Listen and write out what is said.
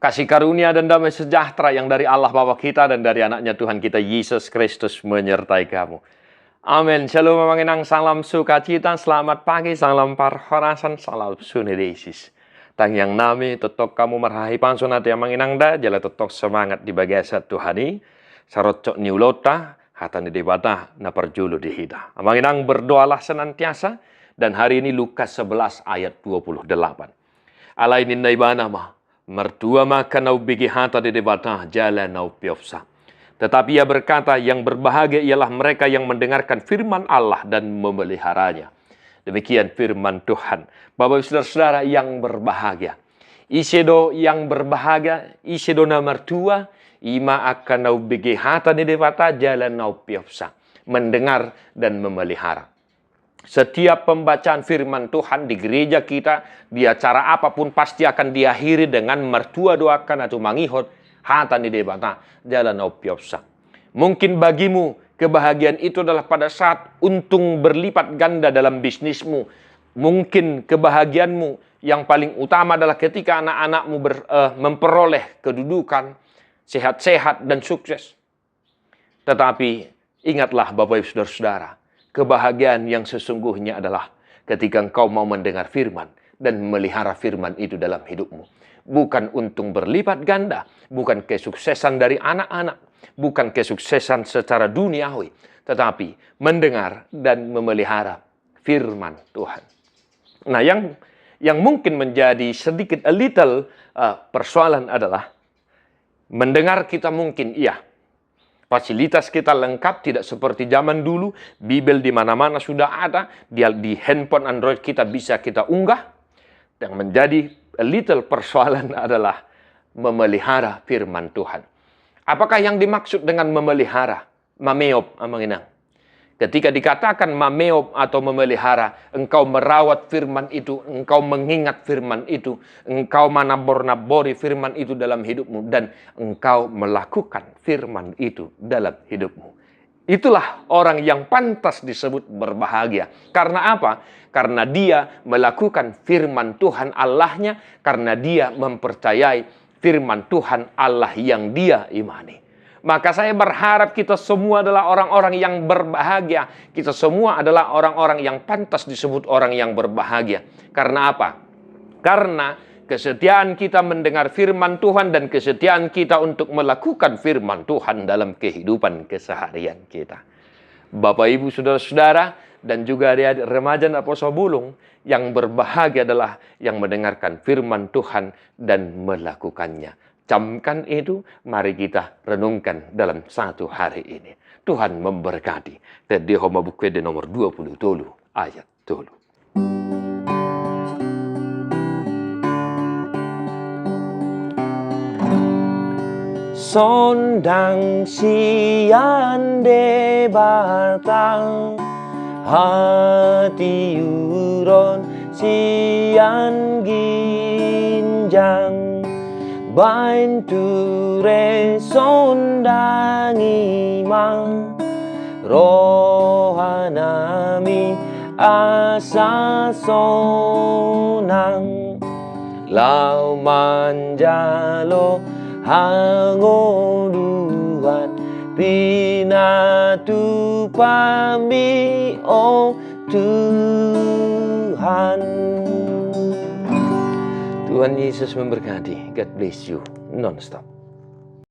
Kasih karunia dan damai sejahtera yang dari Allah Bapa kita dan dari anaknya Tuhan kita Yesus Kristus menyertai kamu. Amin. Shalom manginang, salam sukacita, selamat pagi, salam parhorasan, salam sunedesis. Tang yang nami totok kamu merahi pansunat yang manginang da, jala totok semangat di bagian Tuhani. Sarocok niulota, hatan di debata, na perjulu di hida. Manginang berdoalah senantiasa, dan hari ini Lukas 11 ayat 28. Alai ninna ibana mah. Mertua maka nau bigi hata di debata jalan nau piofsa. Tetapi ia berkata, yang berbahagia ialah mereka yang mendengarkan firman Allah dan memeliharanya. Demikian firman Tuhan. Bapak saudara-saudara yang berbahagia. Isedo yang berbahagia, isedo na mertua, ima akan nau bigi hata di debata jalan nau piofsa. Mendengar dan memelihara. Setiap pembacaan firman Tuhan di gereja kita, di acara apapun pasti akan diakhiri dengan mertua doakan atau mangihot hatan di debata jalan opiopsa. Mungkin bagimu kebahagiaan itu adalah pada saat untung berlipat ganda dalam bisnismu. Mungkin kebahagiaanmu yang paling utama adalah ketika anak-anakmu memperoleh kedudukan, sehat-sehat dan sukses. Tetapi ingatlah Bapak Ibu Saudara-saudara, kebahagiaan yang sesungguhnya adalah ketika engkau mau mendengar firman dan memelihara firman itu dalam hidupmu. Bukan untung berlipat ganda, bukan kesuksesan dari anak-anak, bukan kesuksesan secara duniawi, tetapi mendengar dan memelihara firman Tuhan. Nah, yang mungkin menjadi sedikit a little persoalan adalah mendengar kita mungkin iya. Fasilitas kita lengkap, tidak seperti zaman dulu. Bibel di mana-mana sudah ada. Di handphone Android kita bisa kita unggah. Yang menjadi a little persoalan adalah memelihara firman Tuhan. Apakah yang dimaksud dengan memelihara? Mameop, amanginang. Ketika dikatakan mameop atau memelihara, engkau merawat firman itu, engkau mengingat firman itu, engkau menabor-nabori firman itu dalam hidupmu, dan engkau melakukan firman itu dalam hidupmu. Itulah orang yang pantas disebut berbahagia. Karena apa? Karena dia melakukan firman Tuhan Allahnya, karena dia mempercayai firman Tuhan Allah yang dia imani. Maka saya berharap kita semua adalah orang-orang yang berbahagia. Kita semua adalah orang-orang yang pantas disebut orang yang berbahagia. Karena apa? Karena kesetiaan kita mendengar firman Tuhan dan kesetiaan kita untuk melakukan firman Tuhan dalam kehidupan keseharian kita. Bapak, Ibu, Saudara-saudara, dan juga adik-adik remaja Apostle Bulung, yang berbahagia adalah yang mendengarkan firman Tuhan dan melakukannya. Camkan itu, mari kita renungkan dalam satu hari ini. Tuhan memberkati. Di Homa Bukwede nomor 20 tolu ayat tolu. Sondang sian de batang, hati uron sian ginjang. Bain ture sondangi mang rohanami asa sonang lau manjalo hangoluhan pinatu pami oh Tuhan. Tuhan Yesus memberkati. God bless you non-stop.